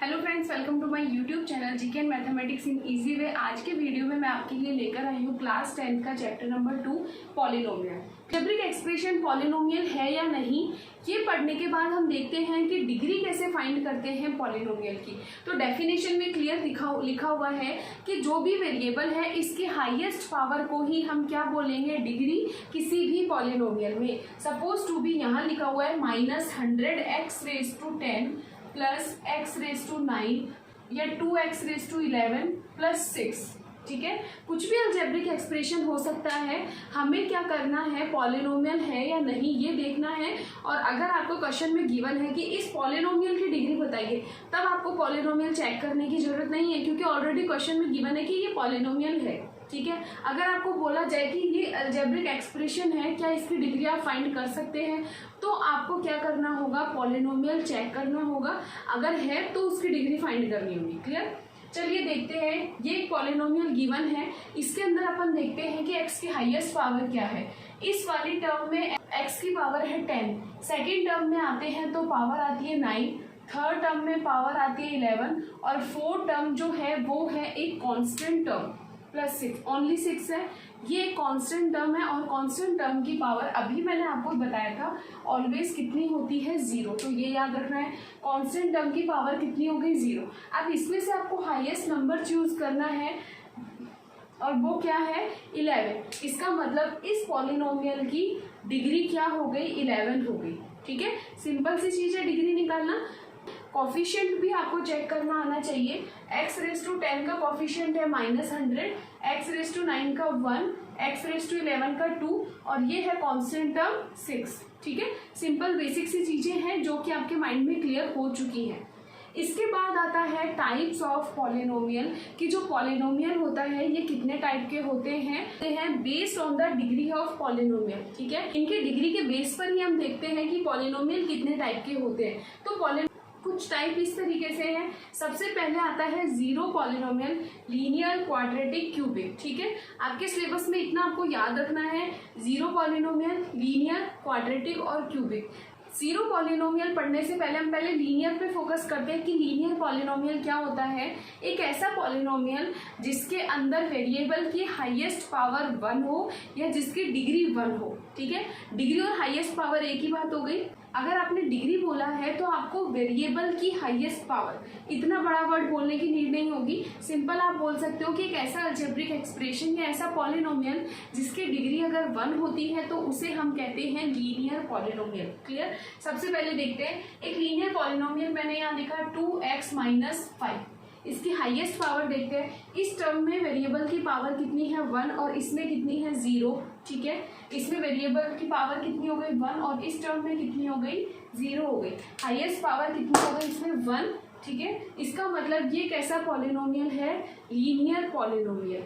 Hello friends, welcome to my YouTube channel GK and mathematics in easy way. आज के video में मैं आपके लिए लेकर आई हूँ क्लास 10 का chapter number 2 polynomial. Algebraic expression polynomial है या नहीं, ये पढ़ने के बाद हम देखते हैं कि डिग्री कैसे फाइंड करते हैं पॉलिनोमियल की। तो डेफिनेशन में क्लियर लिखा हुआ है कि जो भी वेरिएबल है इसके हाईएस्ट पावर को ही हम क्या बोलेंगे, डिग्री किसी भी पॉलिनोमियल में। सपोज टू भी यहाँ लिखा हुआ है -100x⁻10 प्लस x⁻9 या 2x⁻11 प्लस 6। ठीक है, कुछ भी अलजेब्रिक एक्सप्रेशन हो सकता है। हमें क्या करना है, पॉलिनोमियल है या नहीं ये देखना है। और अगर आपको क्वेश्चन में गिवन है कि इस पॉलिनोमियल की डिग्री बताइए, तब आपको पॉलिनोमियल चेक करने की जरूरत नहीं है, क्योंकि ऑलरेडी क्वेश्चन में गिवन है कि ये पॉलिनोमियल है। ठीक है, अगर आपको बोला जाए कि ये अलजेब्रिक एक्सप्रेशन है, क्या इसकी डिग्री आप फाइंड कर सकते हैं, तो आपको क्या करना होगा, पॉलिनोमियल चेक करना होगा। अगर है तो उसकी डिग्री फाइंड करनी होगी। क्लियर, चलिए देखते हैं। ये एक पॉलिनोमियल गिवन है, इसके अंदर अपन देखते हैं कि x की हाईएस्ट पावर क्या है। इस वाली टर्म में x की पावर है 10, सेकेंड टर्म में आते हैं तो पावर आती है 9, थर्ड टर्म में पावर आती है 11 और फोर्थ टर्म जो है वो है एक कांस्टेंट टर्म प्लस 6, ओनली 6 है। ये एक कांस्टेंट टर्म है और कांस्टेंट टर्म की पावर अभी मैंने आपको बताया था ऑलवेज कितनी होती है, 0। तो ये याद रखना है, कांस्टेंट टर्म की पावर कितनी हो गई, 0। अब इसमें से आपको हाईएस्ट नंबर चूज करना है और वो क्या है, 11। इसका मतलब इस पॉलिनोमियल की डिग्री क्या हो गई, 11 हो गई। ठीक है, सिंपल सी चीज है डिग्री निकालना। कॉफिशिएंट भी आपको चेक करना आना चाहिए। x⁻10 का कॉफिशिएंट है -100, x⁻9 का 1, x⁻11 का 2 और ये है कांस्टेंट टर्म 6। ठीक है, सिंपल बेसिक सी चीजें हैं जो कि आपके माइंड में क्लियर हो चुकी हैं। इसके बाद आता है टाइप्स ऑफ पॉलिनोमियल, कि जो पॉलिनोमियल होता है ये कितने टाइप के होते हैं based on the degree of polynomial. ठीक है, इनके डिग्री के बेस पर ही हम देखते हैं कि पॉलिनोमियल कितने टाइप के होते हैं। तो कुछ टाइप इस तरीके से है। सबसे पहले आता है zero polynomial, linear, quadratic, cubic. ठीक है, आपके सिलेबस में इतना आपको याद रखना है, जीरो पॉलिनोमियल, लीनियर, क्वाड्रेटिक और क्यूबिक। जीरो पॉलिनोमियल पढ़ने से पहले हम लीनियर पे फोकस करते हैं कि लीनियर पॉलिनोमियल क्या होता है। एक ऐसा पॉलिनोमियल जिसके अंदर वेरिएबल की हाईएस्ट पावर 1 हो या जिसकी डिग्री 1 हो। ठीक है, डिग्री और हाईएस्ट पावर एक ही बात हो गई। अगर आपने डिग्री बोला है तो आपको वेरिएबल की हाईएस्ट पावर, इतना बड़ा वर्ड बोलने की नीड नहीं होगी। सिंपल आप बोल सकते हो कि एक ऐसा अलजेब्रिक एक्सप्रेशन या ऐसा पॉलिनोमियल जिसकी डिग्री अगर 1 होती है तो उसे हम कहते हैं लीनियर पॉलिनोमियल। क्लियर, सबसे पहले देखते हैं एक लीनियर पॉलिनोमियल। मैंने यहाँ लिखा 2x-5, इसकी हाईएस्ट पावर देखते हैं। इस टर्म में वेरिएबल की पावर कितनी है, 1 और इसमें कितनी है, 0। ठीक है, इसमें वेरिएबल की पावर कितनी हो गई, 1 और इस टर्म में कितनी हो गई, 0 हो गई। हाईएस्ट पावर कितनी हो गई इसमें, 1। ठीक है, इसका मतलब ये कैसा पॉलिनोमियल है, लीनियर पॉलिनोमियल।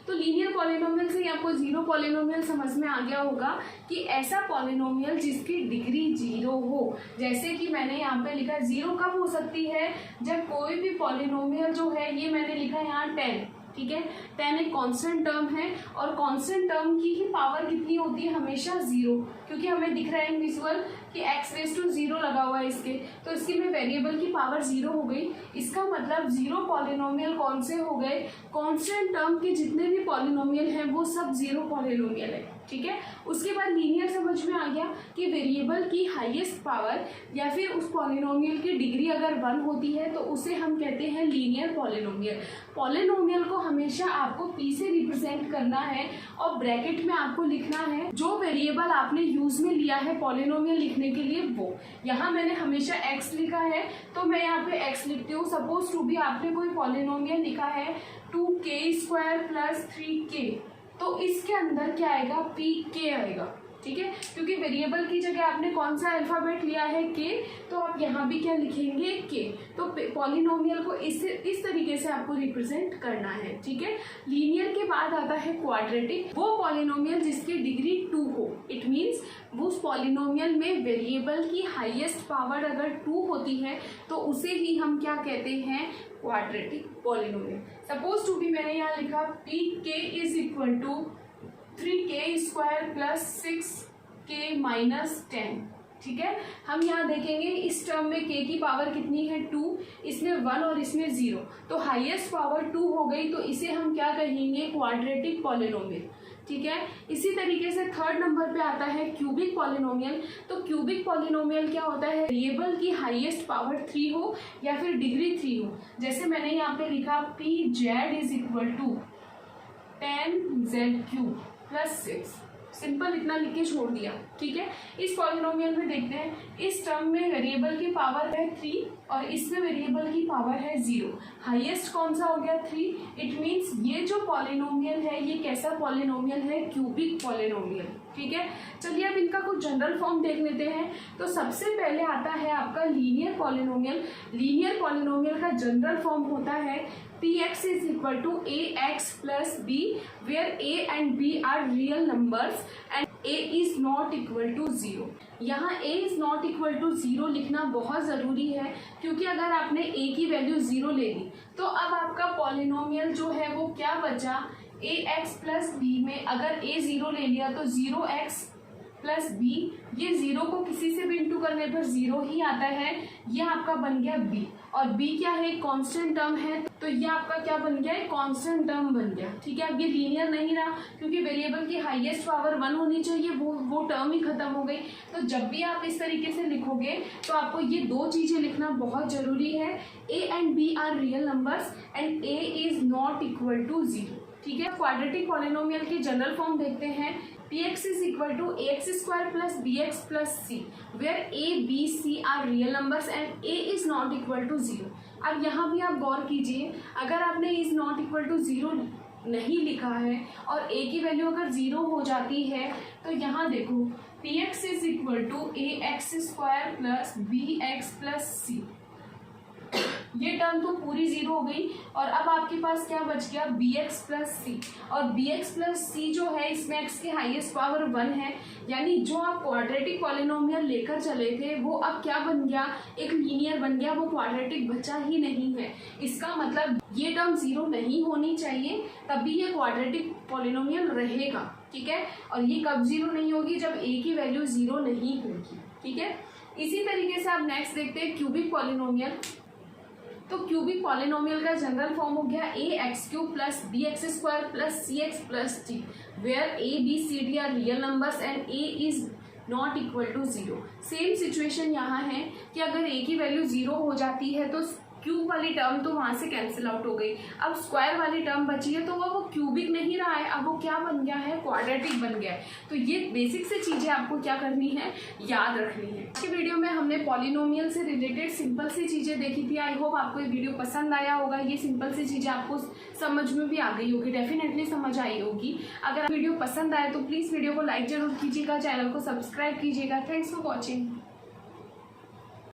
तो लीनियर पॉलिनोमियल से आपको जीरो पॉलिनोमियल समझ में आ गया होगा कि ऐसा पॉलिनोमियल जिसकी डिग्री 0 हो। जैसे कि मैंने यहाँ पे लिखा 0 कब हो सकती है, जब कोई भी पॉलिनोमियल जो है, ये मैंने लिखा यहाँ 10। ठीक है, 10 एक कांस्टेंट टर्म है और कांस्टेंट टर्म की ही पावर कितनी होती है, हमेशा 0, क्योंकि हमें दिख रहा है विजुअल कि x⁻0 लगा हुआ है इसके, तो इसकी में वेरिएबल की पावर 0 हो गई। इसका मतलब जीरो पॉलिनोमियल कौन से हो गए, कांस्टेंट टर्म के जितने भी पॉलिनोमियल हैं वो सब जीरो पॉलिनोमियल है। ठीक है, उसके बाद लीनियर समझ में आ गया कि वेरिएबल की हाईएस्ट पावर या फिर उस पॉलिनोमियल की डिग्री अगर 1 होती है तो उसे हम कहते हैं लीनियर पॉलिनोमियल। पॉलिनोमियल को हमेशा आपको p से रिप्रेजेंट करना है और ब्रैकेट में आपको लिखना है जो वेरिएबल आपने यूज में लिया है पॉलिनोमियल लिखने के लिए वो। यहाँ मैंने हमेशा x लिखा है तो मैं यहाँ पे x लिखती हूँ। सपोज टू भी आपने कोई पॉलिनोमियल लिखा है 2k² प्लस 3k, तो इसके अंदर क्या आएगा, pk आएगा। ठीक है, क्योंकि वेरिएबल की जगह आपने कौन सा अल्फाबेट लिया है, k, तो आप यहाँ भी क्या लिखेंगे, k। तो पॉलिनोमियल को इस तरीके से आपको रिप्रेजेंट करना है। ठीक है, लीनियर के बाद आता है क्वाड्रेटिक, वो पॉलिनोमियल जिसकी डिग्री 2 हो। इट मीन्स उस पॉलिनोमियल में वेरिएबल की हाईएस्ट पावर अगर 2 होती है तो उसे ही हम क्या कहते हैं, क्वाड्रेटिक पॉलिनोमियल। सपोज टू भी मैंने यहाँ लिखा pk is equal to 3k² plus 6k - 10। ठीक है। हम यहाँ देखेंगे इस टर्म में k की पावर कितनी है 2, इसमें 1 और इसमें 0, तो हाईएस्ट पावर 2 हो गई, तो इसे हम क्या कहेंगे क्वाड्रेटिक पॉलिनोमियल, ठीक है। इसी तरीके से थर्ड नंबर पे आता है क्यूबिक पॉलिनोमियल। तो क्यूबिक पॉलिनोमियल क्या होता है, वेरिएबल की हाईएस्ट पावर 3 हो या फिर डिग्री 3 हो। जैसे मैंने यहाँ पे लिखा P Z is equal to 10z³ plus 6, simple इतना लिख के छोड़ दिया, ठीक है। इस पॉलिनोमियल में देखते हैं, इस टर्म में वेरिएबल की पावर है 3 और इसमें वेरिएबल की पावर है 0। हाईएस्ट कौन सा हो गया 3, इट मीन्स ये जो पॉलिनोमियल है ये कैसा पॉलिनोमियल है, क्यूबिक पॉलिनोमियल, ठीक है। चलिए अब इनका कुछ जनरल फॉर्म देख लेते हैं। तो सबसे पहले आता है आपका लीनियर पॉलिनोमियल। लीनियर पॉलिनोमियल का जनरल फॉर्म होता है px is equal to ax plus b where a and b are real numbers and a is not equal to 0। यहाँ a is not equal to 0 लिखना बहुत ज़रूरी है, क्योंकि अगर आपने a की वैल्यू 0 ले ली तो अब आपका पॉलिनोमियल जो है वो क्या बचा, ax प्लस b में अगर a 0 ले लिया तो 0x प्लस b, ये 0 को किसी से भी इंटू करने पर 0 ही आता है, ये आपका बन गया b। और b क्या है, कांस्टेंट टर्म है, तो ये आपका क्या बन गया, कांस्टेंट टर्म बन गया, ठीक है। अब ये लीनियर नहीं रहा, क्योंकि वेरिएबल की हाईएस्ट पावर 1 होनी चाहिए, वो टर्म ही खत्म हो गई। तो जब भी आप इस तरीके से लिखोगे तो आपको ये दो चीज़ें लिखना बहुत ज़रूरी है, a and b are real numbers and a is not equal to 0, ठीक है। क्वाड्रेटिक पॉलिनोमियल की जनरल फॉर्म देखते हैं, px is equal to ax square plus bx plus c where a, b, c are real numbers and a is not equal to 0। अब यहाँ भी आप गौर कीजिए, अगर आपने is not equal to 0 नहीं लिखा है और a की वैल्यू अगर 0 हो जाती है तो यहाँ देखो px is equal to ax square plus bx plus c, ये टर्म तो पूरी 0 हो गई और अब आपके पास क्या बच गया bx प्लस सी, और bx प्लस सी जो है इसमें x की हाईएस्ट पावर 1 है, यानी जो आप क्वाड्रेटिक पॉलिनोमियल लेकर चले थे वो अब क्या बन गया, एक लीनियर बन गया, वो क्वाड्रेटिक बचा ही नहीं है। इसका मतलब ये टर्म 0 नहीं होनी चाहिए, तभी ये क्वाड्रेटिक पॉलिनोमियल रहेगा, ठीक है। और ये कब 0 नहीं होगी, जब a की वैल्यू 0 नहीं होगी, ठीक है। इसी तरीके से आप नेक्स्ट देखते हैं क्यूबिक पॉलिनोमियल। तो क्यूबिक पॉलिनोमियल का जनरल फॉर्म हो गया ax³ plus bx² plus cx plus d where a, b, c, d are real numbers and a is not equal to 0। Same situation यहाँ है कि अगर a की वैल्यू 0 हो जाती है तो क्यूब वाली टर्म तो वहाँ से कैंसिल आउट हो गई, अब स्क्वायर वाली टर्म बची है तो वो क्यूबिक नहीं रहा है, अब वो क्या बन गया है, क्वाड्रेटिक बन गया है। तो ये बेसिक से चीज़ें आपको क्या करनी है, याद रखनी है। आज की वीडियो में हमने पॉलिनोमियल से रिलेटेड सिंपल सी चीज़ें देखी थी। आई होप आपको ये वीडियो पसंद आया होगा, ये सिंपल सी चीज़ें आपको समझ में भी आ गई होगी, डेफिनेटली समझ आई होगी। अगर वीडियो पसंद आए तो प्लीज़ वीडियो को लाइक जरूर कीजिएगा, चैनल को सब्सक्राइब कीजिएगा। Thanks for watching.